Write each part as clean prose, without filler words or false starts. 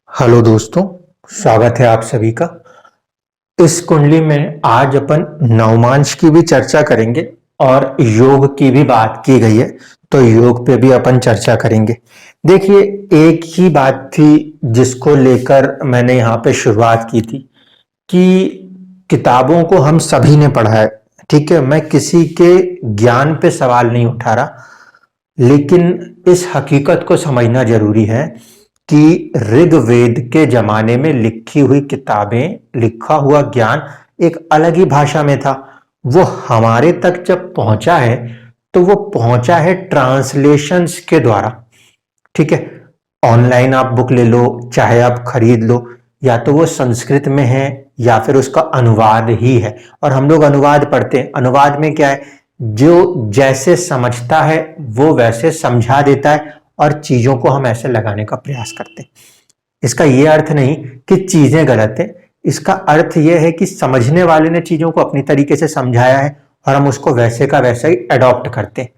Hello दोस्तों, स्वागत है आप सभी का। इस कुंडली में आज अपन नवमांश की भी चर्चा करेंगे और योग की भी बात की गई है, तो योग पे भी अपन चर्चा करेंगे। देखिए, एक ही बात थी जिसको लेकर मैंने यहाँ पे शुरुआत की थी कि किताबों को हम सभी ने पढ़ा है। ठीक है, मैं किसी के ज्ञान पे सवाल नहीं उठा रहा, लेकिन इस हकीकत को समझना जरूरी है कि ऋग्वेद के जमाने में लिखी हुई किताबें, लिखा हुआ ज्ञान एक अलग ही भाषा में था। वो हमारे तक जब पहुंचा है तो वो पहुंचा है ट्रांसलेशंस के द्वारा। ठीक है, ऑनलाइन आप बुक ले लो, चाहे आप खरीद लो, या तो वो संस्कृत में है या फिर उसका अनुवाद ही है। और हम लोग अनुवाद पढ़ते हैं। अनुवाद में क्या है, जो जैसे समझता है वो वैसे समझा देता है और चीजों को हम ऐसे लगाने का प्रयास करते हैं। इसका यह अर्थ नहीं कि चीजें गलत है, इसका अर्थ यह है कि समझने वाले ने चीजों को अपनी तरीके से समझाया है और हम उसको वैसे का वैसा ही अडॉप्ट करते हैं।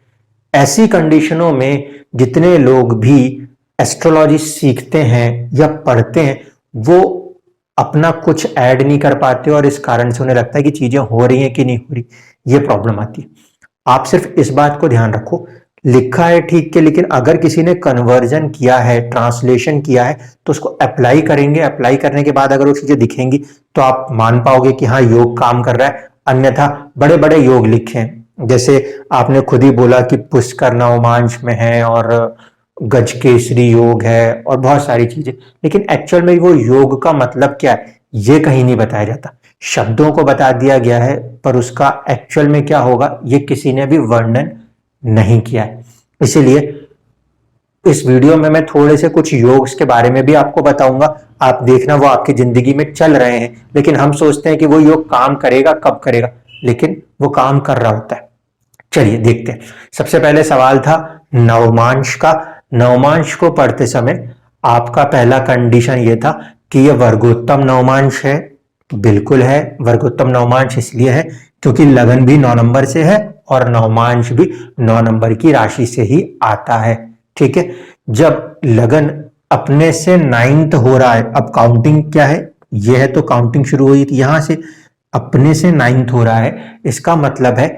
ऐसी कंडीशनों में जितने लोग भी एस्ट्रोलॉजी सीखते हैं या पढ़ते हैं, वो अपना कुछ ऐड नहीं कर पाते और इस कारण से उन्हें लगता है कि चीजें हो रही हैं कि नहीं हो रही। ये प्रॉब्लम आती है। आप सिर्फ इस बात को ध्यान रखो, लिखा है ठीक है, लेकिन अगर किसी ने कन्वर्जन किया है, ट्रांसलेशन किया है, तो उसको अप्लाई करेंगे। अप्लाई करने के बाद अगर वो चीजें दिखेंगी तो आप मान पाओगे कि हाँ, योग काम कर रहा है। अन्यथा बड़े बड़े योग लिखे हैं, जैसे आपने खुद ही बोला कि पुष्कर नवमांश में है और गजकेसरी योग है और बहुत सारी चीजें, लेकिन एक्चुअल में वो योग का मतलब क्या है ये कहीं नहीं बताया जाता। शब्दों को बता दिया गया है, पर उसका एक्चुअल में क्या होगा ये किसी ने भी वर्णन नहीं किया है। इसीलिए इस वीडियो में मैं थोड़े से कुछ योग्स के बारे में भी आपको बताऊंगा। आप देखना वो आपकी जिंदगी में चल रहे हैं, लेकिन हम सोचते हैं कि वो योग काम करेगा, कब करेगा, लेकिन वो काम कर रहा होता है। चलिए देखते हैं। सबसे पहले सवाल था नवमांश का। नवमांश को पढ़ते समय आपका पहला कंडीशन यह था कि यह वर्गोत्तम नवमांश है। बिल्कुल है, वर्गोत्तम नवमांश इसलिए है क्योंकि लगन भी 9 नंबर से है और नवमांश भी 9 नंबर की राशि से ही आता है। ठीक है, जब लगन अपने से 9th हो रहा है, अब काउंटिंग क्या है, यह है तो काउंटिंग शुरू हुई थी यहां से, अपने से 9th हो रहा है, इसका मतलब है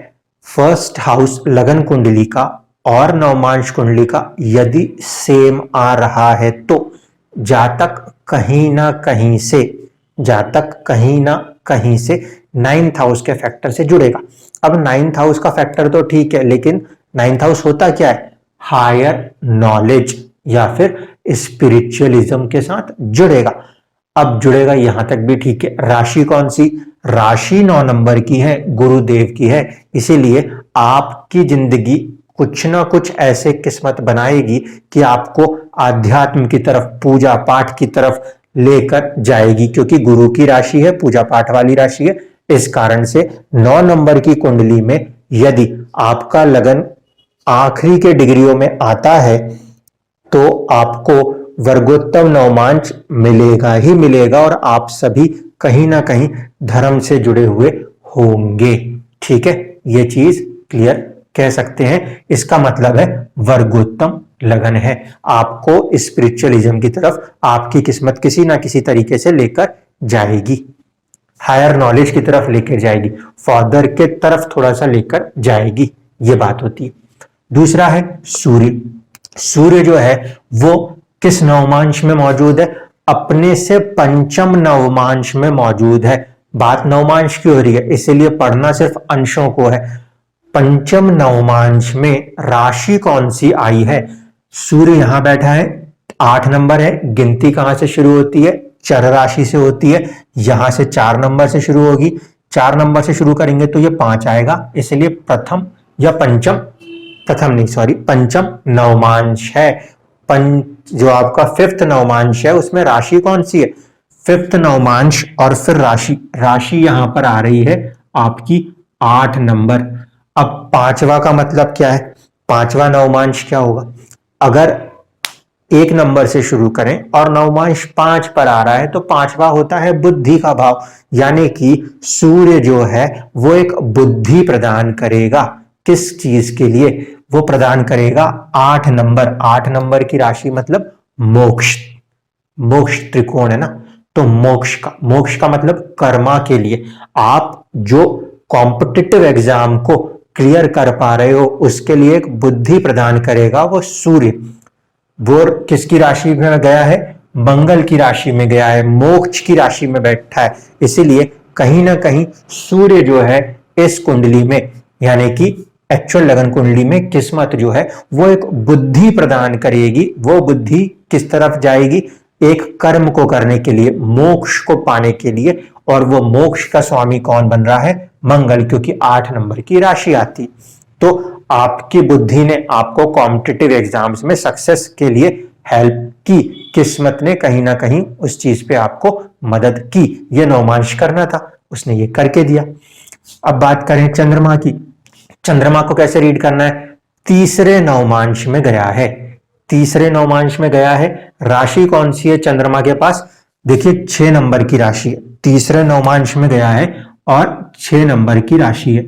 फर्स्ट हाउस लगन कुंडली का और नवमांश कुंडली का यदि सेम आ रहा है तो जातक कहीं ना कहीं से, जातक कहीं ना कहीं से 9th हाउस के फैक्टर से जुड़ेगा। अब 9th हाउस का फैक्टर तो ठीक है, लेकिन 9th हाउस होता क्या है, हायर नॉलेज या फिर स्पिरिचुअलिज्म के साथ जुड़ेगा। अब जुड़ेगा यहां तक भी ठीक है। राशि कौन सी, राशि 9 नंबर की है, गुरुदेव की है, इसीलिए आपकी जिंदगी कुछ ना कुछ ऐसे किस्मत बनाएगी कि आपको आध्यात्म की तरफ, पूजा पाठ की तरफ लेकर जाएगी, क्योंकि गुरु की राशि है, पूजा पाठ वाली राशि है। इस कारण से 9 नंबर की कुंडली में यदि आपका लगन आखिरी के डिग्रियों में आता है तो आपको वर्गोत्तम नवमांश मिलेगा ही मिलेगा और आप सभी कहीं ना कहीं धर्म से जुड़े हुए होंगे। ठीक है, ये चीज क्लियर कह सकते हैं। इसका मतलब है वर्गोत्तम लगन है, आपको स्पिरिचुअलिज्म की तरफ आपकी किस्मत किसी ना किसी तरीके से लेकर जाएगी, हायर नॉलेज की तरफ लेकर जाएगी, फादर के तरफ थोड़ा सा लेकर जाएगी, ये बात होती है। दूसरा है सूर्य। सूर्य जो है वो किस नवमांश में मौजूद है, अपने से पंचम नवमांश में मौजूद है। बात नवमांश की हो रही है, इसीलिए पढ़ना सिर्फ अंशों को है। पंचम नवमांश में राशि कौन सी आई है, सूर्य यहां बैठा है, 8 नंबर है। गिनती कहां से शुरू होती है, चर राशि से होती है, यहां से 4 नंबर से शुरू होगी। 4 नंबर से शुरू करेंगे तो ये 5 आएगा, इसलिए प्रथम या पंचम, प्रथम नहीं सॉरी, पंचम नवमांश है। जो आपका 5th नवमांश है उसमें राशि कौन सी है, 5th नवमांश और फिर राशि, राशि यहां पर आ रही है आपकी 8 नंबर। अब पांचवा का मतलब क्या है, पांचवा नवमांश क्या होगा, अगर 1 नंबर से शुरू करें और नवमांश 5 पर आ रहा है तो पांचवा होता है बुद्धि का भाव, यानी कि सूर्य जो है वो एक बुद्धि प्रदान करेगा। किस चीज के लिए, वो प्रदान करेगा 8 नंबर। 8 नंबर की राशि मतलब मोक्ष, मोक्ष त्रिकोण है ना, तो मोक्ष का मतलब कर्मा के लिए, आप जो कॉम्पिटिटिव एग्जाम को क्लियर कर पा रहे हो उसके लिए एक बुद्धि प्रदान करेगा वो सूर्य। वो किसकी राशि में गया है? मंगल की राशि में गया है, मोक्ष की राशि में बैठा है। इसीलिए कहीं ना कहीं सूर्य जो है इस कुंडली में, यानी कि एक्चुअल लगन कुंडली में किस्मत जो है वो एक बुद्धि प्रदान करेगी। वो बुद्धि किस तरफ जाएगी? एक कर्म को करने के लिए, मोक्ष को पाने के लिए। और वो मोक्ष का स्वामी कौन बन रहा है? मंगल, क्योंकि 8 नंबर की राशि आती। तो आपकी बुद्धि ने आपको कॉम्पिटिटिव एग्जाम्स में सक्सेस के लिए हेल्प की, किस्मत ने कहीं ना कहीं उस चीज पे आपको मदद की। ये नवमांश करना था, उसने ये करके दिया। अब बात करें चंद्रमा की। चंद्रमा को कैसे रीड करना है? तीसरे नवमांश में गया है, तीसरे नवमांश में गया है। राशि कौन सी है चंद्रमा के पास? देखिए 6 नंबर की राशि है, तीसरे नवमांश में गया है और 6 नंबर की राशि है।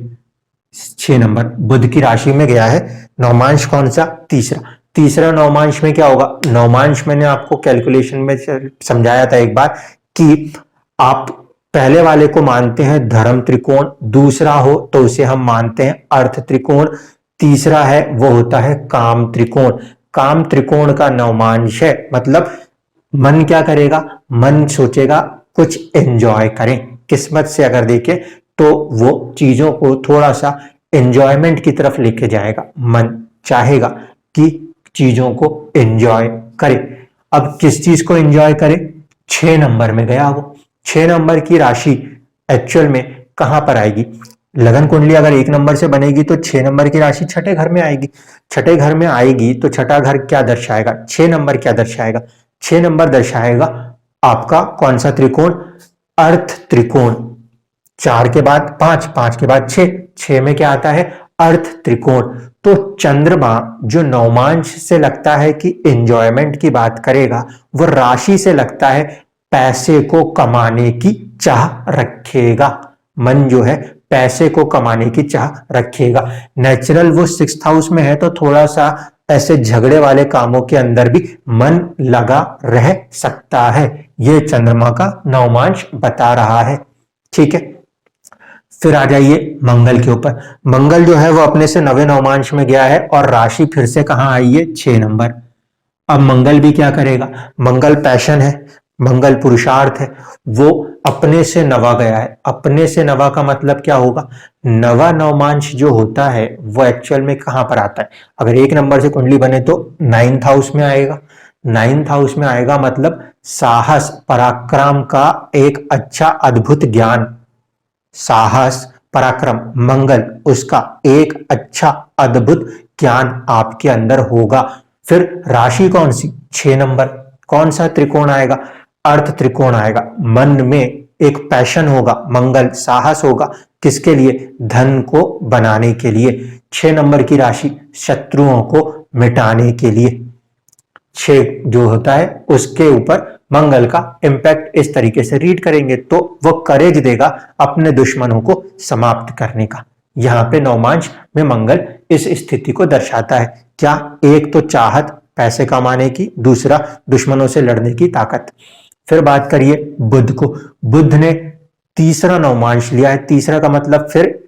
6 नंबर बुध की राशि में गया है। नवमांश कौन सा? तीसरा। तीसरा नवमांश में क्या होगा? नवमांश मैंने आपको कैलकुलेशन में समझाया था एक बार कि आप पहले वाले को मानते हैं धर्म त्रिकोण, दूसरा हो तो उसे हम मानते हैं अर्थ त्रिकोण, तीसरा है वो होता है काम त्रिकोण। काम त्रिकोण का नवमांश है, मतलब मन क्या करेगा? मन सोचेगा कुछ एंजॉय करें। किस्मत से अगर देखें तो वो चीजों को थोड़ा सा एंजॉयमेंट की तरफ लेके जाएगा। मन चाहेगा कि चीजों को एंजॉय करे। अब किस चीज को एंजॉय करे? 6 नंबर में गया वो। 6 नंबर की राशि एक्चुअल में कहां पर आएगी? लगन कुंडली अगर 1 नंबर से बनेगी तो 6 नंबर की राशि छठे घर में आएगी। छठे घर में आएगी तो छठा घर क्या दर्शाएगा? 6 नंबर क्या दर्शाएगा? 6 नंबर दर्शाएगा आपका कौन सा त्रिकोण? अर्थ त्रिकोण। 4 के बाद 5, 5 के बाद 6, 6 में क्या आता है? अर्थ त्रिकोण। तो चंद्रमा जो नवमांश से लगता है कि एंजॉयमेंट की बात करेगा, वो राशि से लगता है पैसे को कमाने की चाह रखेगा। मन जो है पैसे को कमाने की चाह रखेगा। नेचुरल वो 6th हाउस में है तो थोड़ा सा ऐसे झगड़े वाले कामों के अंदर भी मन लगा रह सकता है। ये चंद्रमा का नवमांश बता रहा है। ठीक है, फिर आ जाइए मंगल के ऊपर। मंगल जो है वो अपने से 9वें नवमांश में गया है और राशि फिर से कहां आई है? 6 नंबर। अब मंगल भी क्या करेगा? मंगल पैशन है, मंगल पुरुषार्थ है, वो अपने से नवा गया है। अपने से नवा का मतलब क्या होगा? नवा नवमांश जो होता है वो एक्चुअल में कहां पर आता है? अगर 1 नंबर से कुंडली बने तो 9th हाउस में आएगा। 9th हाउस में आएगा मतलब साहस पराक्रम का एक अच्छा अद्भुत ज्ञान। साहस पराक्रम मंगल, उसका एक अच्छा अद्भुत ज्ञान आपके अंदर होगा। फिर राशि कौन सी? 6 नंबर। कौन सा त्रिकोण आएगा? अर्थ त्रिकोण आएगा। मन में एक पैशन होगा, मंगल साहस होगा, किसके लिए? धन को बनाने के लिए। 6 नंबर की राशि शत्रुओं को मिटाने के लिए। 6 जो होता है उसके ऊपर मंगल का इंपैक्ट इस तरीके से रीड करेंगे तो वो करेज देगा अपने दुश्मनों को समाप्त करने का। यहां पे नवमांश में मंगल इस स्थिति को दर्शाता है। क्या? एक तो चाहत पैसे कमाने की, दूसरा दुश्मनों से लड़ने की ताकत। फिर बात करिए बुध को। बुध ने तीसरा नवमांश लिया है। तीसरा का मतलब फिर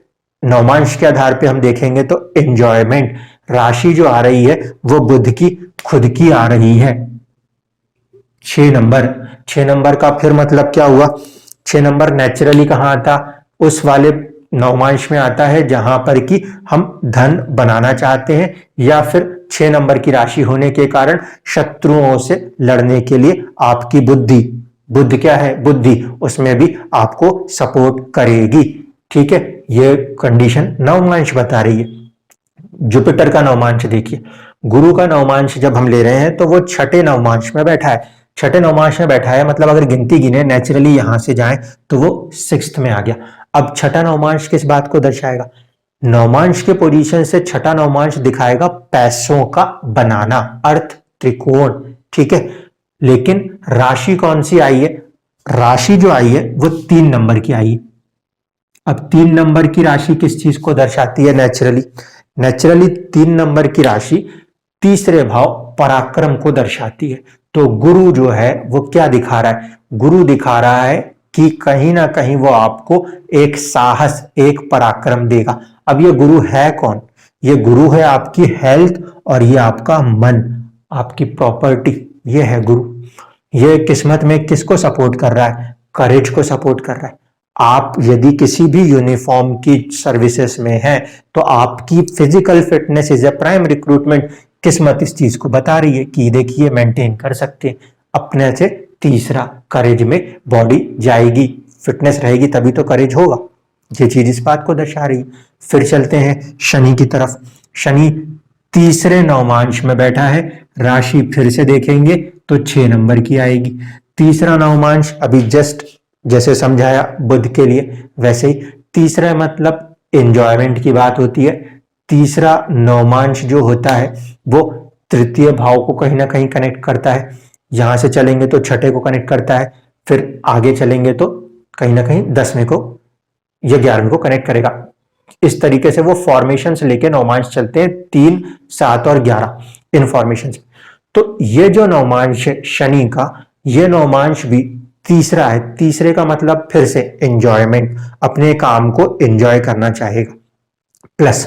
नवमांश के आधार पे हम देखेंगे तो एंजॉयमेंट। राशि जो आ रही है वो बुध की खुद की आ रही है। 6 नंबर। 6 नंबर का फिर मतलब क्या हुआ? 6 नंबर नेचुरली कहां आता? उस वाले नवमांश में आता है जहां पर कि हम धन बनाना चाहते हैं, या फिर 6 नंबर की राशि होने के कारण शत्रुओं से लड़ने के लिए आपकी बुद्धि, बुद्ध क्या है? बुद्धि, उसमें भी आपको सपोर्ट करेगी। ठीक है, ये कंडीशन नवमांश बता रही है। जुपिटर का नवमांश देखिए। गुरु का नवमांश जब हम ले रहे हैं तो वो छठे नवमांश में बैठा है। छठे नवमांश में बैठा है मतलब अगर गिनती गिने नेचुरली यहां से जाएं तो वो 6th में आ गया। अब छठा नवमांश किस बात को दर्शाएगा? नवमांश के पोजीशन से छठा नवमांश दिखाएगा पैसों का बनाना, अर्थ त्रिकोण। ठीक है, लेकिन राशि कौन सी आई है? राशि जो आई है वो 3 नंबर की आई है। अब 3 नंबर की राशि किस चीज को दर्शाती है? नेचुरली 3 नंबर की राशि तीसरे भाव पराक्रम को दर्शाती है। तो गुरु जो है वो क्या दिखा रहा है? गुरु दिखा रहा है कि कहीं ना कहीं वो आपको एक साहस, एक पराक्रम देगा। अब ये गुरु है कौन? ये गुरु है आपकी हेल्थ और ये आपका मन, आपकी प्रॉपर्टी, ये है गुरु। ये किस्मत में किसको सपोर्ट कर रहा है? करेज को सपोर्ट कर रहा है। आप यदि किसी भी यूनिफॉर्म की सर्विसेज में हैं तो आपकी physical fitness is a prime recruitment. किस्मत इस चीज को बता रही है कि देखिए मेंटेन कर सकते हैं अपने से। तीसरा, करेज में बॉडी जाएगी, फिटनेस रहेगी तभी तो करेज होगा। ये चीज इस बात को दर्शा रही है। फिर चलते हैं शनि की तरफ। शनि तीसरे नवमांश में बैठा है। राशि फिर से देखेंगे तो 6 नंबर की आएगी। तीसरा नवमांश अभी जस्ट जैसे समझाया बुध के लिए वैसे ही, तीसरा मतलब एंजॉयमेंट की बात होती है। तीसरा नवमांश जो होता है वो तृतीय भाव को कहीं ना कहीं कनेक्ट करता है। यहां से चलेंगे तो छठे को कनेक्ट करता है, फिर आगे चलेंगे तो कहीं ना कहीं 10वें को या 11वें को कनेक्ट करेगा। इस तरीके से वो फॉर्मेशन से लेके नवमांश चलते हैं, 3, 7 और 11 इन फॉर्मेशन। तो ये जो नवमांश है शनि का, ये नवमांश भी तीसरा है। तीसरे का मतलब फिर से एंजॉयमेंट, अपने काम को एंजॉय करना चाहेगा। प्लस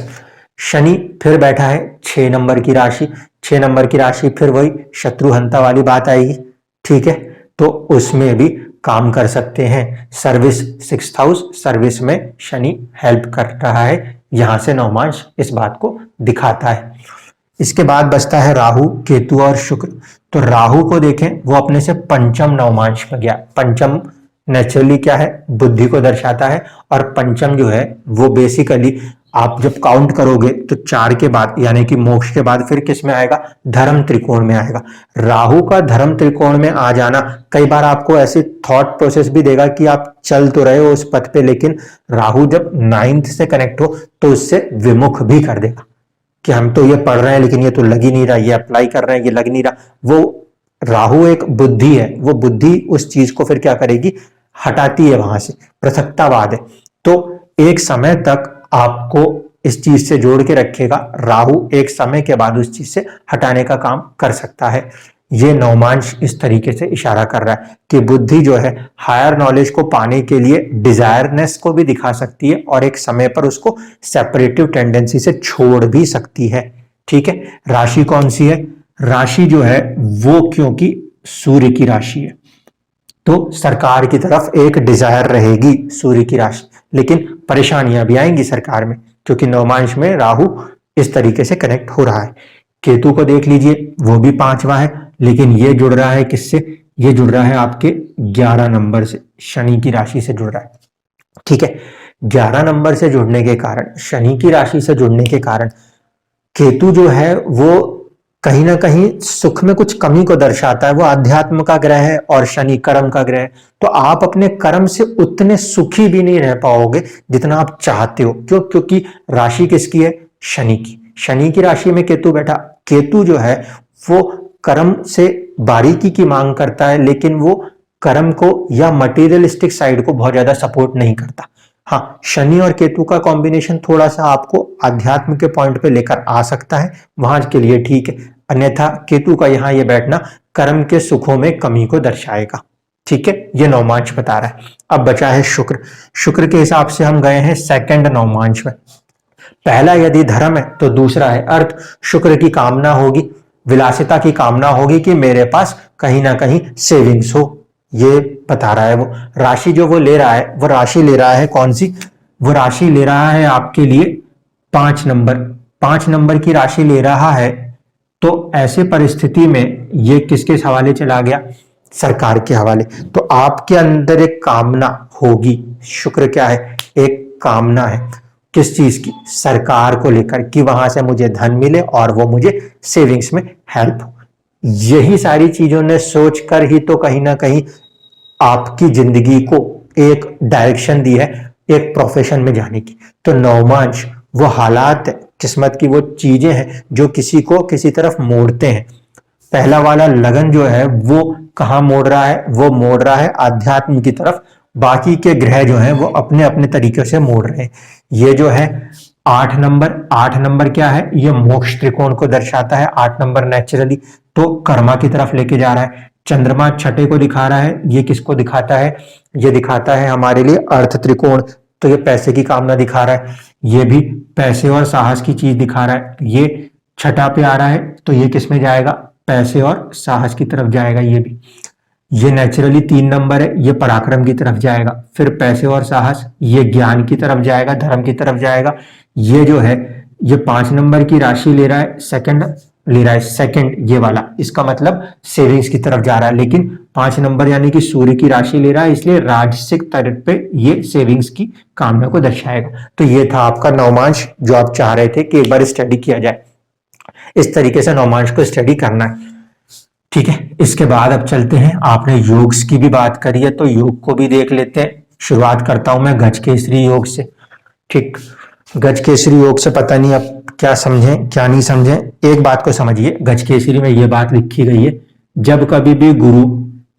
शनि फिर बैठा है 6 नंबर की राशि। 6 नंबर की राशि फिर वही शत्रुहंता वाली बात आएगी, ठीक है। तो उसमें भी काम कर सकते हैं। सर्विस 6th हाउस, सर्विस में शनि हेल्प कर रहा है। यहां से नवमांश इस बात को दिखाता है। इसके बाद बचता है राहु, केतु और शुक्र। तो राहु को देखें, वो अपने से पंचम नवमांश में गया। पंचम नेचुरली क्या है? बुद्धि को दर्शाता है। और पंचम जो है वो बेसिकली आप जब काउंट करोगे तो 4 के बाद यानी कि मोक्ष के बाद फिर किस में आएगा? धर्म त्रिकोण में आएगा। राहु का धर्म त्रिकोण में आ जाना कई बार आपको ऐसी थॉट प्रोसेस भी देगा कि आप चल तो रहे हो उस पथ पे, लेकिन राहु जब 9th से कनेक्ट हो तो उससे विमुख भी कर देगा कि हम तो ये पढ़ रहे हैं लेकिन ये तो लग ही नहीं रहा, ये अप्लाई कर रहे हैं ये लग नहीं रहा। वो राहु एक बुद्धि है, वो बुद्धि उस चीज को फिर क्या करेगी? हटाती है वहां से, पृथकतावाद है। तो एक समय तक आपको इस चीज से जोड़ के रखेगा। राहु एक समय के बाद उस चीज से हटाने का काम कर सकता है। ये नवमांश इस तरीके से इशारा कर रहा है कि बुद्धि जो है हायर नॉलेज को पाने के लिए डिजायरनेस को भी दिखा सकती है और एक समय पर उसको सेपरेटिव टेंडेंसी से छोड़ भी सकती है, ठीक है। राशि कौन सी है? राशि जो है वो क्योंकि सूर्य की राशि है तो सरकार की तरफ एक डिजायर रहेगी सूर्य की राशि, लेकिन परेशानियां भी आएंगी सरकार में क्योंकि नवमांश में राहु इस तरीके से कनेक्ट हो रहा है। केतु को देख लीजिए, वो भी 5वां है, लेकिन ये जुड़ रहा है किससे? ये जुड़ रहा है आपके 11 नंबर से, शनि की राशि से जुड़ रहा है, ठीक है। 11 नंबर से जुड़ने के कारण, शनि की राशि से जुड़ने के कारण केतु जो है वो कहीं ना कहीं सुख में कुछ कमी को दर्शाता है। वो अध्यात्म का ग्रह है और शनि कर्म का ग्रह है। तो आप अपने कर्म से उतने सुखी भी नहीं रह पाओगे जितना आप चाहते हो। क्यों? क्योंकि राशि किसकी है? शनि की। शनि की राशि में केतु बैठा। केतु जो है वो कर्म से बारीकी की मांग करता है, लेकिन वो कर्म को या मटेरियलिस्टिक साइड को बहुत ज्यादा सपोर्ट नहीं करता। हाँ, शनि और केतु का कॉम्बिनेशन थोड़ा सा आपको अध्यात्म के पॉइंट पे लेकर आ सकता है, वहां के लिए ठीक है। अन्यथा केतु का यहाँ ये बैठना कर्म के सुखों में कमी को दर्शाएगा, ठीक है। ये नवमांश बता रहा है। अब बचा है शुक्र। शुक्र के हिसाब से हम गए हैं 2nd नवमांश में। पहला यदि धर्म है तो दूसरा है अर्थ। शुक्र की कामना होगी, विलासिता की कामना होगी कि मेरे पास कहीं ना कहीं सेविंग्स हो, ये बता रहा है। वो राशि जो वो ले रहा है, वो राशि ले रहा है कौन सी? वो राशि ले रहा है आपके लिए 5 नंबर। 5 नंबर की राशि ले रहा है तो ऐसे परिस्थिति में ये किसके हवाले चला गया? सरकार के हवाले। तो आपके अंदर एक कामना होगी। शुक्र क्या है? एक कामना है। किस चीज की? सरकार को लेकर कि वहां से मुझे धन मिले और वो मुझे सेविंग्स में हेल्प हो। यही सारी चीजों ने सोचकर ही तो कहीं ना कहीं आपकी जिंदगी को एक डायरेक्शन दी है, एक प्रोफेशन में जाने की। तो नवमांश वो हालात, किस्मत की वो चीजें हैं जो किसी को किसी तरफ मोड़ते हैं। पहला वाला लगन जो है वो कहाँ मोड़ रहा है? वो मोड़ रहा है आध्यात्म की तरफ। बाकी के ग्रह जो हैं वो अपने अपने तरीके से मोड़ रहे हैं। ये जो है 8 नंबर, 8 नंबर क्या है? ये मोक्ष त्रिकोण को दर्शाता है। 8 नंबर नेचुरली तो कर्मा की तरफ लेके जा रहा है। चंद्रमा छठे को दिखा रहा है, ये किसको दिखाता है? ये दिखाता है हमारे लिए अर्थ त्रिकोण, तो ये पैसे की कामना दिखा रहा है। ये भी पैसे और साहस की चीज दिखा रहा है। ये छठा पे आ रहा है, तो ये किस में जाएगा? पैसे और साहस की तरफ जाएगा। ये नेचुरली 3 नंबर है, ये पराक्रम की तरफ जाएगा। फिर पैसे और साहस, ये ज्ञान की तरफ जाएगा, धर्म की तरफ जाएगा। ये जो है ये 5 नंबर की राशि ले रहा है, सेकंड ले रहा है, सेकंड ये वाला, इसका मतलब सेविंग्स की तरफ जा रहा है। लेकिन 5 नंबर यानी कि सूर्य की राशि ले रहा है, इसलिए राजसिक तरफ पे ये सेविंग्स की कामना को दर्शाएगा। तो ये था आपका नवमांश जो आप चाह रहे थे कि एक बार स्टडी किया जाए। इस तरीके से नवमांश को स्टडी करना है, ठीक है। इसके बाद अब चलते हैं, आपने योग्स की भी बात करी है तो योग को भी देख लेते हैं। शुरुआत करता हूं मैं गजकेसरी योग से, ठीक। गजकेसरी योग से पता नहीं आप क्या समझें क्या नहीं समझें, एक बात को समझिए, गजकेसरी में यह बात लिखी गई है, जब कभी भी गुरु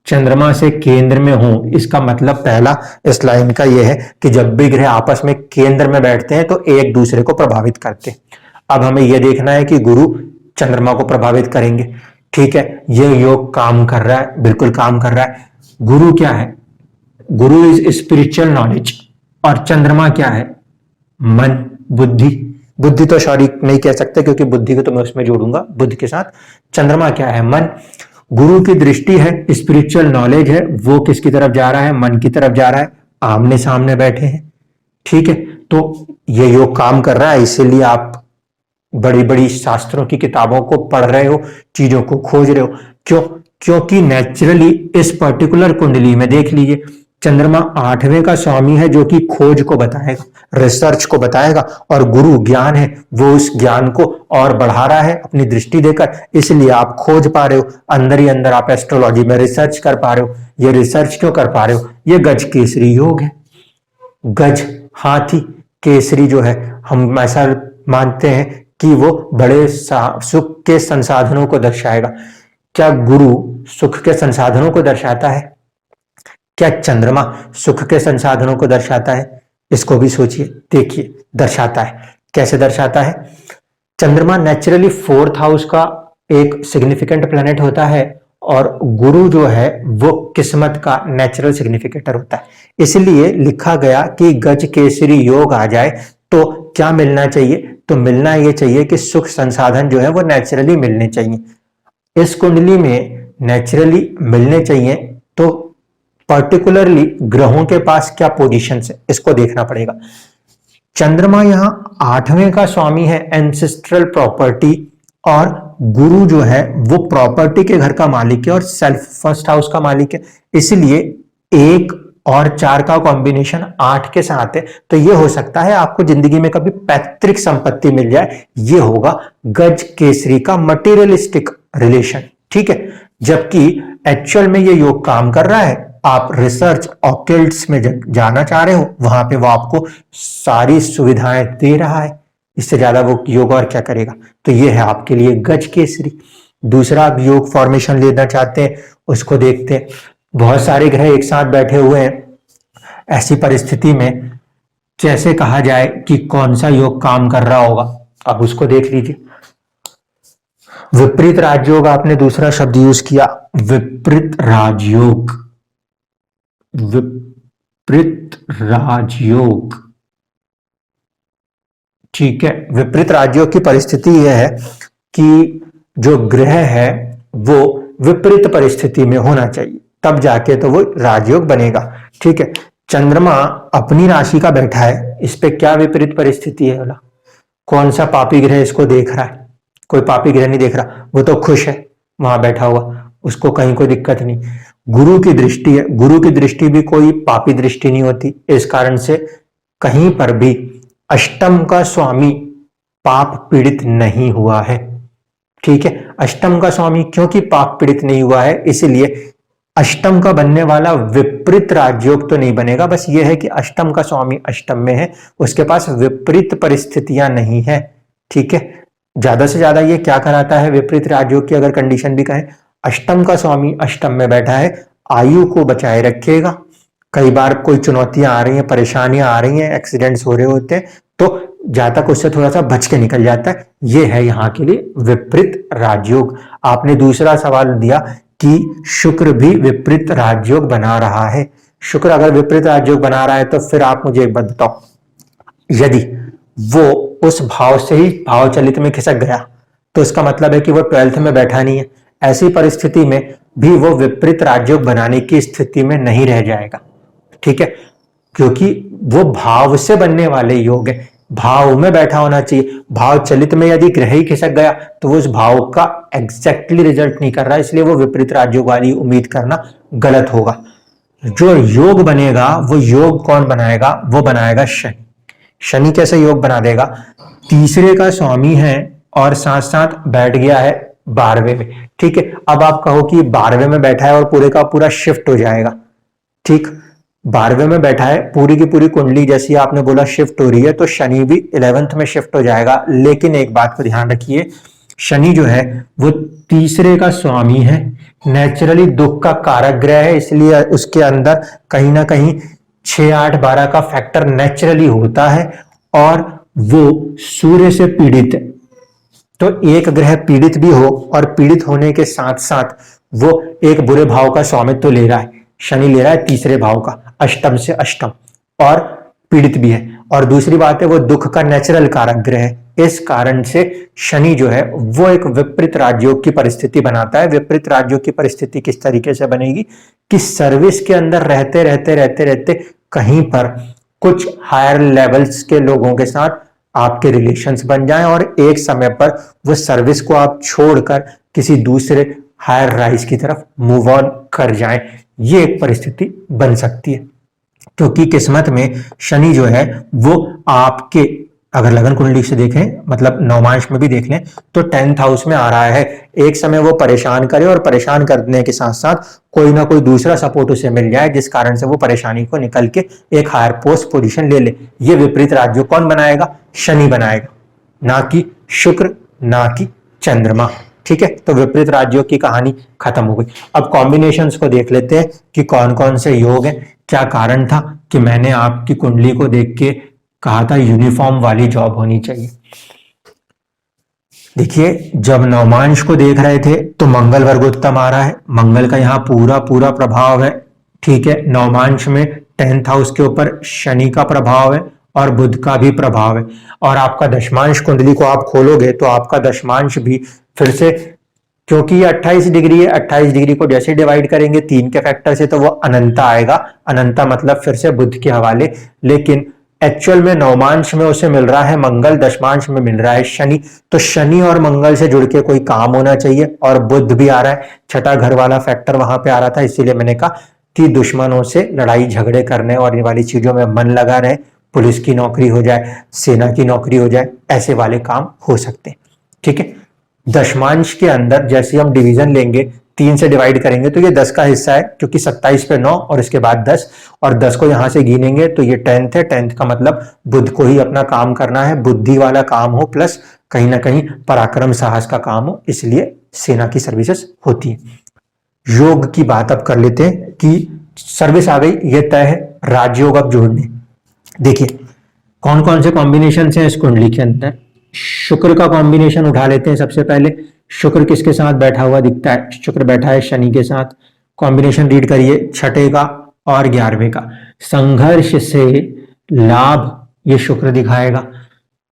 चंद्रमा से केंद्र में हो, इसका मतलब पहला इस लाइन का यह है कि जब भी ग्रह आपस में केंद्र में बैठते हैं तो एक दूसरे को प्रभावित करते हैं। अब हमें यह देखना है कि गुरु चंद्रमा को प्रभावित करेंगे, ठीक है। यह योग काम कर रहा है, बिल्कुल काम कर रहा है। गुरु क्या है? गुरु इज स्पिरिचुअल नॉलेज, और चंद्रमा क्या है? मन, बुद्धि। बुद्धि तो सॉरी नहीं कह सकते क्योंकि बुद्धि को तो मैं उसमें जोड़ूंगा बुद्ध के साथ। चंद्रमा क्या है? मन। गुरु की दृष्टि है, स्पिरिचुअल नॉलेज है, वो किसकी तरफ जा रहा है? मन की तरफ जा रहा है। आमने सामने बैठे हैं, ठीक है। तो ये योग काम कर रहा है, इसीलिए आप बड़ी बड़ी शास्त्रों की किताबों को पढ़ रहे हो, चीजों को खोज रहे हो। क्यों? क्योंकि नेचुरली इस पर्टिकुलर कुंडली में देख लीजिए, चंद्रमा 8वें का स्वामी है जो कि खोज को बताएगा, रिसर्च को बताएगा, और गुरु ज्ञान है, वो उस ज्ञान को और बढ़ा रहा है अपनी दृष्टि देकर। इसलिए आप खोज पा रहे हो, अंदर ही अंदर आप एस्ट्रोलॉजी में रिसर्च कर पा रहे हो। ये रिसर्च क्यों कर पा रहे हो? ये गज केसरी योग है। गज हाथी, केसरी जो है हम ऐसा मानते हैं कि वो बड़े सुख के संसाधनों को दर्शाएगा। क्या गुरु सुख के संसाधनों को दर्शाता है? क्या चंद्रमा सुख के संसाधनों को दर्शाता है? इसको भी सोचिए, देखिए दर्शाता है। कैसे दर्शाता है? चंद्रमा नेचुरली 4th हाउस का एक सिग्निफिकेंट प्लैनेट होता है, और गुरु जो है वो किस्मत का नेचुरल सिग्निफिकेटर होता है। इसलिए लिखा गया कि गज केसरी योग आ जाए तो क्या मिलना चाहिए? तो मिलना ये चाहिए कि सुख संसाधन जो है वो नेचुरली मिलने चाहिए। इस कुंडली में नेचुरली मिलने चाहिए, तो पर्टिकुलरली ग्रहों के पास क्या पोजीशन है इसको देखना पड़ेगा। चंद्रमा यहां 8वें का स्वामी है, एंसेस्ट्रल प्रॉपर्टी, और गुरु जो है वो प्रॉपर्टी के घर का मालिक है और सेल्फ फर्स्ट हाउस का मालिक है। इसलिए 1 और 4 का कॉम्बिनेशन 8 के साथ है, तो ये हो सकता है आपको जिंदगी में कभी पैतृक संपत्ति मिल जाए। ये होगा गज केसरी का मटेरियलिस्टिक रिलेशन, ठीक है। जबकि एक्चुअल में ये योग काम कर रहा है, आप रिसर्च ऑकल्ट्स में जाना चाह रहे हो, वहां पे वो आपको सारी सुविधाएं दे रहा है। इससे ज्यादा वो योग और क्या करेगा? तो ये है आपके लिए गज केसरी। दूसरा आप योग फॉर्मेशन लेना चाहते हैं, उसको देखते हैं। बहुत सारे ग्रह एक साथ बैठे हुए हैं, ऐसी परिस्थिति में कैसे कहा जाए कि कौन सा योग काम कर रहा होगा? अब उसको देख लीजिए। विपरीत राजयोग, आपने दूसरा शब्द यूज किया, विपरीत राजयोग। विपरीत राजयोग, ठीक है। विपरीत राजयोग की परिस्थिति यह है कि जो ग्रह है वो विपरीत परिस्थिति में होना चाहिए, तब जाके तो वो राजयोग बनेगा, ठीक है। चंद्रमा अपनी राशि का बैठा है, इस पे क्या विपरीत परिस्थिति है? बोला कौन सा पापी ग्रह इसको देख रहा है? कोई पापी ग्रह नहीं देख रहा, वो तो खुश है वहां बैठा हुआ, उसको कहीं कोई दिक्कत नहीं। गुरु की दृष्टि है, गुरु की दृष्टि भी कोई पापी दृष्टि नहीं होती, इस कारण से कहीं पर भी अष्टम का स्वामी पाप पीड़ित नहीं हुआ है, ठीक है। अष्टम का स्वामी क्योंकि पाप पीड़ित नहीं हुआ है, इसलिए अष्टम का बनने वाला विपरीत राजयोग तो नहीं बनेगा। बस यह है कि अष्टम का स्वामी अष्टम में है, उसके पास विपरीत परिस्थितियां नहीं है, ठीक है। ज्यादा से ज्यादा ये क्या कराता है विपरीत राजयोग की अगर कंडीशन भी कहें? अष्टम का स्वामी अष्टम में बैठा है, आयु को बचाए रखेगा। कई बार कोई चुनौतियां आ रही हैं, परेशानियां आ रही हैं, एक्सीडेंट्स हो रहे होते हैं, तो जहां तक उससे थोड़ा सा बच के निकल जाता है। ये है यहाँ के लिए विपरीत राजयोग। आपने दूसरा सवाल दिया कि शुक्र भी विपरीत राजयोग बना रहा है। शुक्र अगर विपरीत राजयोग बना रहा है तो फिर आप मुझे एक बात बताओ, यदि वो उस भाव से ही भाव चलित में खिसक गया तो इसका मतलब है कि वो 12th में बैठा नहीं है। ऐसी परिस्थिति में भी वो विपरीत राजयोग बनाने की स्थिति में नहीं रह जाएगा, ठीक है, क्योंकि वो भाव से बनने वाले योग है, भाव में बैठा होना चाहिए। भाव चलित में यदि ग्रह ही खिसक गया तो वो उस भाव का एग्जैक्टली रिजल्ट नहीं कर रहा, इसलिए वो विपरीत राजयोग वाली उम्मीद करना गलत होगा। जो योग बनेगा वो योग कौन बनाएगा, वो बनाएगा शनि। शनि कैसे योग बना देगा, तीसरे का स्वामी है और साथ साथ बैठ गया है 12वें में, ठीक है। अब आप कहो कि 12वें में बैठा है और पूरे का पूरा शिफ्ट हो जाएगा, ठीक, 12वें में बैठा है, पूरी की पूरी कुंडली जैसी आपने बोला शिफ्ट हो रही है, तो शनि भी 11th में शिफ्ट हो जाएगा। लेकिन एक बात को ध्यान रखिए, शनि जो है वो तीसरे का स्वामी है, नेचुरली दुख का कारक ग्रह है, इसलिए उसके अंदर कहीं ना कहीं 6, 8, 12 का फैक्टर नेचुरली होता है और वो सूर्य से पीड़ित है। तो एक ग्रह पीड़ित भी हो और पीड़ित होने के साथ साथ वो एक बुरे भाव का स्वामित्व ले रहा है, शनि ले रहा है तीसरे भाव का, अष्टम से अष्टम, और पीड़ित भी है। और दूसरी बात है वो दुख का नेचुरल कारक ग्रह है, इस कारण से शनि जो है वो एक विपरीत राजयोग की परिस्थिति बनाता है। विपरीत राजयोग की परिस्थिति किस तरीके से बनेगी कि सर्विस के अंदर रहते रहते रहते रहते कहीं पर कुछ हायर लेवल्स के लोगों के साथ आपके रिलेशंस बन जाएं और एक समय पर वो सर्विस को आप छोड़कर किसी दूसरे हायर राइज की तरफ मूव ऑन कर जाएं। ये एक परिस्थिति बन सकती है, क्योंकि किस्मत में शनि जो है वो आपके, अगर लगन कुंडली से देखें, मतलब नवमांश में भी देख लें, तो 10th हाउस में आ रहा है। एक समय वो परेशान करे और परेशान करने के साथ साथ कोई ना कोई दूसरा सपोर्ट उसे मिल जाए जिस कारण से वो परेशानी को निकल के एक हायर पोस्ट पोजीशन ले ले। ये विपरीत राज्य कौन बनाएगा, शनि बनाएगा, ना कि शुक्र, ना कि चंद्रमा, ठीक है। तो विपरीत राज्यों की कहानी खत्म हो गई। अब कॉम्बिनेशंस को देख लेते हैं कि कौन कौन से योग हैं। क्या कारण था कि मैंने आपकी कुंडली को देख के कहा था यूनिफॉर्म वाली जॉब होनी चाहिए। देखिए, जब नवमांश को देख रहे थे तो मंगल वर्गोत्तम आ रहा है, मंगल का यहाँ पूरा पूरा प्रभाव है, ठीक है। नवमांश में 10th हाउस के ऊपर शनि का प्रभाव है और बुध का भी प्रभाव है। और आपका दशमांश कुंडली को आप खोलोगे तो आपका दशमांश भी फिर से, क्योंकि ये 28 डिग्री है, 28 डिग्री को जैसे डिवाइड करेंगे 3 के फैक्टर से तो वो अनंता आएगा। अनंता मतलब फिर से बुध के हवाले, लेकिन एक्चुअल में नवमांश में उसे मिल रहा है मंगल, दशमांश में मिल रहा है शनि। तो शनि और मंगल से जुड़ के कोई काम होना चाहिए, और बुध भी आ रहा है, छठा घर वाला फैक्टर वहां पे आ रहा था। इसीलिए मैंने कहा कि दुश्मनों से लड़ाई झगड़े करने और इन वाली चीजों में मन लगा रहे, पुलिस की नौकरी हो जाए, सेना की नौकरी हो जाए, ऐसे वाले काम हो सकते हैं, ठीक है। दशमांश के अंदर जैसे हम डिवीजन लेंगे, 3 से डिवाइड करेंगे तो ये 10 का हिस्सा है, क्योंकि 27 पे 9 और इसके बाद 10, और 10 को यहां से गिनेंगे तो ये 10th है। 10th का मतलब बुध को ही अपना काम करना है, बुद्धि वाला काम हो, प्लस कहीं ना कहीं पराक्रम साहस का काम हो, इसलिए सेना की सर्विसेज होती है। योग की बात अब कर लेते हैं कि सर्विस आ गई, ये तय है, राजयोग अब जोड़ने। देखिए कौन कौन से कॉम्बिनेशन हैं इस कुंडली के अंदर। शुक्र का कॉम्बिनेशन उठा लेते हैं सबसे पहले। शुक्र किसके साथ बैठा हुआ दिखता है, शुक्र बैठा है शनि के साथ। कॉम्बिनेशन रीड करिए, छठे का और 11वें का। संघर्ष से लाभ ये शुक्र दिखाएगा,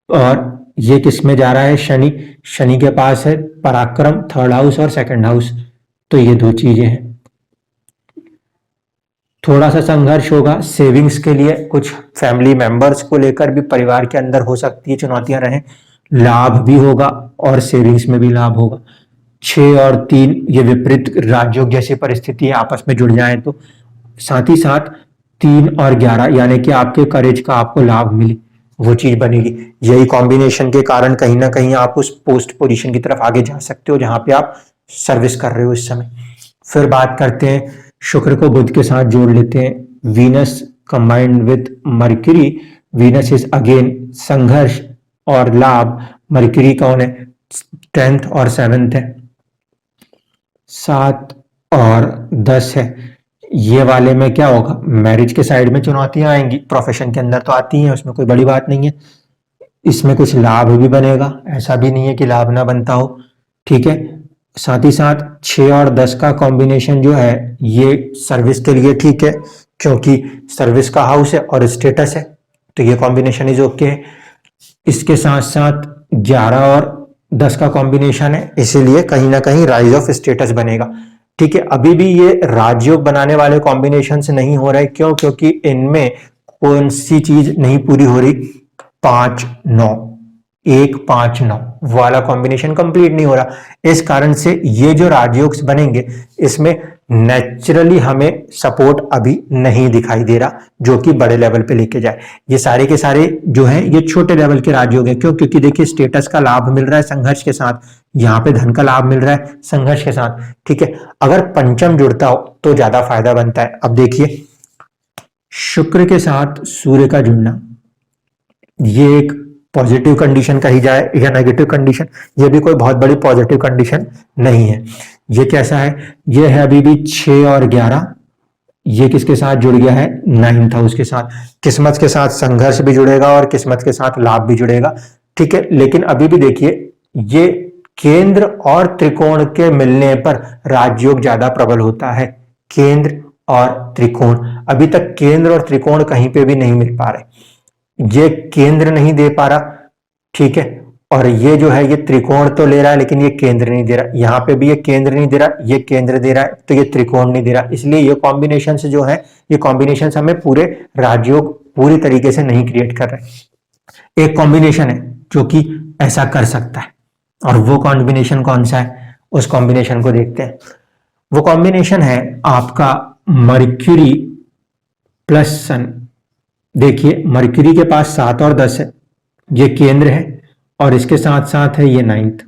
और ये किस में जा रहा है, शनि, शनि के पास है पराक्रम, 3rd हाउस और 2nd हाउस, तो ये दो चीजें हैं। थोड़ा सा संघर्ष होगा सेविंग्स के लिए, कुछ फैमिली मेंबर्स को लेकर भी परिवार के अंदर हो सकती है चुनौतियां रहें। लाभ भी होगा और सेविंग्स में भी लाभ होगा। 6 और 3 ये विपरीत राजयोग जैसी परिस्थिति आपस में जुड़ जाए तो, साथ ही साथ 3 और 11 यानी कि आपके करेज का आपको लाभ मिले, वो चीज बनेगी। यही कॉम्बिनेशन के कारण कहीं ना कहीं आप उस पोस्ट पोजीशन की तरफ आगे जा सकते हो जहां पे आप सर्विस कर रहे हो इस समय। फिर बात करते हैं, शुक्र को बुध के साथ जोड़ लेते हैं। Venus combined with mercury, Venus is again संघर्ष और लाभ। मरकरी कौन है, 10th और 7th है, 7 और 10 है। ये वाले में क्या होगा, मैरिज के साइड में चुनौतियां आएंगी, प्रोफेशन के अंदर तो आती हैं, उसमें कोई बड़ी बात नहीं है। इसमें कुछ लाभ भी बनेगा, ऐसा भी नहीं है कि लाभ ना बनता हो, ठीक है। साथ ही साथ 6 और 10 का कॉम्बिनेशन जो है ये सर्विस के लिए ठीक है, क्योंकि सर्विस का हाउस है और स्टेटस है, तो ये कॉम्बिनेशन इज ओके है। इसके साथ साथ 11 और 10 का कॉम्बिनेशन है, इसीलिए कहीं ना कहीं राइज ऑफ स्टेटस बनेगा, ठीक है। अभी भी ये राजयोग बनाने वाले कॉम्बिनेशन से नहीं हो रहे, क्यों? क्योंकि इनमें कौन सी चीज नहीं पूरी हो रही, 5-9, 1-5-9 वाला कॉम्बिनेशन कंप्लीट नहीं हो रहा। इस कारण से ये जो राजयोग बनेंगे इसमें नेचुरली हमें सपोर्ट अभी नहीं दिखाई दे रहा जो कि बड़े लेवल पे लेके जाए। ये सारे के सारे जो है ये छोटे लेवल के राजयोग है, क्यों? क्योंकि देखिए स्टेटस का लाभ मिल रहा है संघर्ष के साथ, यहाँ पे धन का लाभ मिल रहा है संघर्ष के साथ, ठीक है। अगर पंचम जुड़ता हो तो ज्यादा फायदा बनता है। अब देखिए शुक्र के साथ सूर्य का जुड़ना, ये एक पॉजिटिव कंडीशन कही जाए या नेगेटिव कंडीशन, ये भी कोई बहुत बड़ी पॉजिटिव कंडीशन नहीं है। ये कैसा है? ये है अभी भी 6 और 11, ये किसके साथ जुड़ गया है? 9th हाउस के साथ। किस्मत के साथ संघर्ष भी जुड़ेगा और किस्मत के साथ लाभ भी जुड़ेगा, ठीक है। लेकिन अभी भी देखिए ये केंद्र और त्रिकोण के मिलने पर राजयोग ज्यादा प्रबल होता है। केंद्र और त्रिकोण, अभी तक केंद्र और त्रिकोण कहीं पे भी नहीं मिल पा रहे, ये केंद्र नहीं दे पा रहा, ठीक है। और ये जो है ये त्रिकोण तो ले रहा है लेकिन ये केंद्र नहीं दे रहा, यहां पे भी ये केंद्र नहीं दे रहा, ये केंद्र दे रहा है, तो ये त्रिकोण नहीं दे रहा। इसलिए ये कॉम्बिनेशन जो है ये कॉम्बिनेशन हमें पूरे राजयोग पूरी तरीके से नहीं क्रिएट कर रहे। एक कॉम्बिनेशन है जो कि ऐसा कर सकता है, और वो कॉम्बिनेशन कौन सा है? उस कॉम्बिनेशन को देखते हैं। वो कॉम्बिनेशन है आपका मर्क्यूरी प्लस सन। देखिए मर्क्यूरी के पास 7 और 10 है, ये केंद्र है, और इसके साथ साथ है ये 9th,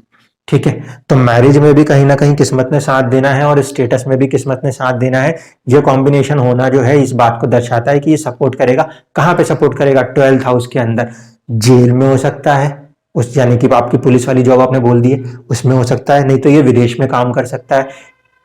ठीक है। तो मैरिज में भी कहीं ना कहीं किस्मत ने साथ देना है और स्टेटस में भी किस्मत ने साथ देना है। ये कॉम्बिनेशन होना जो है इस बात को दर्शाता है कि ये सपोर्ट करेगा। कहां पे सपोर्ट करेगा? 12th हाउस के अंदर। जेल में हो सकता है उस, यानी कि आपकी पुलिस वाली जॉब आपने बोल दी है उसमें हो सकता है, नहीं तो ये विदेश में काम कर सकता है।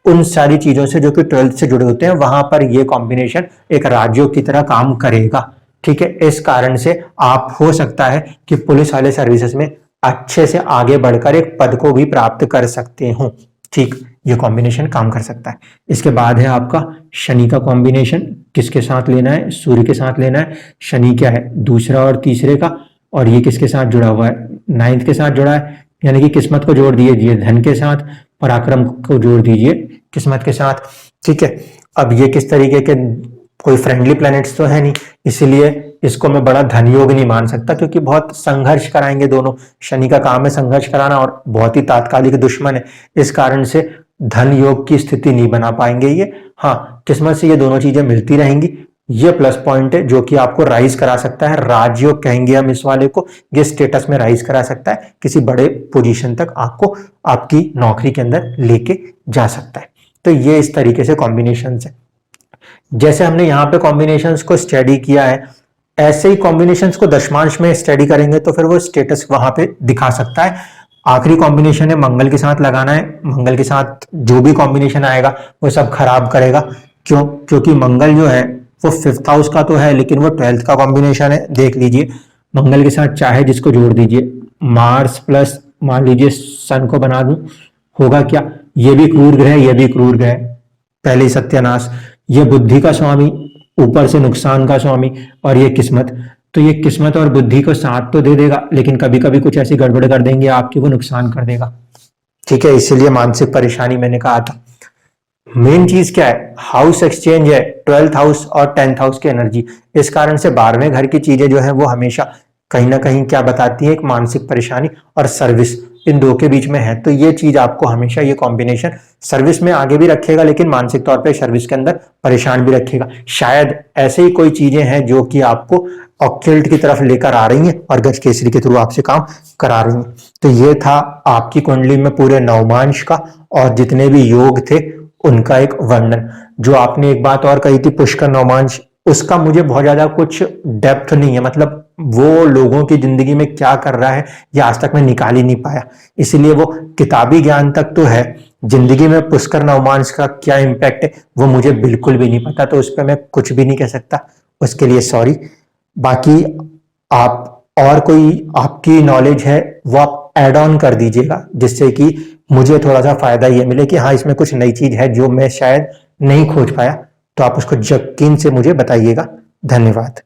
उन सारी चीजों से जो कि 12th से जुड़े होते हैं वहां पर ये कॉम्बिनेशन एक राजयोग की तरह काम करेगा, ठीक है। इस कारण से आप हो सकता है कि पुलिस वाले सर्विसेज में अच्छे से आगे बढ़कर एक पद को भी प्राप्त कर सकते हो, ठीक। ये कॉम्बिनेशन काम कर सकता है। इसके बाद है आपका शनि का कॉम्बिनेशन, किसके साथ लेना है? सूर्य के साथ लेना है। शनि क्या है? दूसरा और तीसरे का, और ये किसके साथ जुड़ा हुआ है? 9th के साथ जुड़ा है, यानी कि किस्मत को जोड़ दीजिए धन के साथ, पराक्रम को जोड़ दीजिए किस्मत के साथ, ठीक है। अब ये किस तरीके के, कोई फ्रेंडली प्लैनेट्स तो है नहीं, इसीलिए इसको मैं बड़ा धन योग नहीं मान सकता, क्योंकि बहुत संघर्ष कराएंगे दोनों। शनि का काम है संघर्ष कराना और बहुत ही तात्कालिक दुश्मन है, इस कारण से धन योग की स्थिति नहीं बना पाएंगे ये। हाँ, किस्मत से ये दोनों चीजें मिलती रहेंगी, ये प्लस पॉइंट है जो कि आपको राइज करा सकता है। राजयोग कहेंगे हम इस वाले को, ये स्टेटस में राइज करा सकता है, किसी बड़े पोजीशन तक आपको आपकी नौकरी के अंदर लेके जा सकता है। तो ये इस तरीके से कॉम्बिनेशन है। जैसे हमने यहाँ पे कॉम्बिनेशंस को स्टडी किया है, ऐसे ही कॉम्बिनेशंस को दशमांश में स्टडी करेंगे तो फिर वो स्टेटस वहां पे दिखा सकता है। आखिरी कॉम्बिनेशन है मंगल के साथ लगाना है, मंगल के साथ जो भी कॉम्बिनेशन आएगा वो सब खराब करेगा। क्यों? क्योंकि मंगल जो है वो 5th हाउस का तो है लेकिन वो 12th का कॉम्बिनेशन है। देख लीजिए मंगल के साथ चाहे जिसको जोड़ दीजिए, मार्स प्लस मान लीजिए सन को बना दूं, होगा क्या? ये भी क्रूर ग्रह, ये भी क्रूर ग्रह, पहले ही सत्यानाश। ये बुद्धि का स्वामी, ऊपर से नुकसान का स्वामी, और ये किस्मत। तो ये किस्मत और बुद्धि को साथ तो दे देगा लेकिन कभी कभी कुछ ऐसी गड़बड़ कर देंगे आपकी, वो नुकसान कर देगा, ठीक है। इसीलिए मानसिक परेशानी मैंने कहा था। मेन चीज क्या है? हाउस एक्सचेंज है 12th हाउस और 10th हाउस की एनर्जी। इस कारण से 12वें घर की चीजें जो है वो हमेशा कहीं ना कहीं क्या बताती है? एक मानसिक परेशानी और सर्विस, इन दो के बीच में है। तो ये चीज आपको हमेशा ये कॉम्बिनेशन सर्विस में आगे भी रखेगा लेकिन मानसिक तौर पे सर्विस के अंदर परेशान भी रखेगा। शायद ऐसे ही कोई चीजें हैं जो कि आपको ऑक्कल्ट की तरफ लेकर आ रही हैं और गज केसरी के थ्रू आपसे काम करा रही हैं। तो ये था आपकी कुंडली में पूरे नवमांश का और जितने भी योग थे उनका एक वर्णन। जो आपने एक बात और कही थी पुष्कर नवमांश, उसका मुझे बहुत ज्यादा कुछ डेप्थ नहीं है, मतलब वो लोगों की जिंदगी में क्या कर रहा है ये आज तक मैं निकाल ही नहीं पाया। इसलिए वो किताबी ज्ञान तक तो है, जिंदगी में पुष्कर नवमांश का क्या इम्पैक्ट है वो मुझे बिल्कुल भी नहीं पता, तो उस पर मैं कुछ भी नहीं कह सकता, उसके लिए सॉरी। बाकी आप और कोई आपकी नॉलेज है वो आप ऐड ऑन कर दीजिएगा, जिससे कि मुझे थोड़ा सा फायदा ये मिले कि हाँ इसमें कुछ नई चीज है जो मैं शायद नहीं खोज पाया। तो आप उसको यकीन से मुझे बताइएगा। धन्यवाद।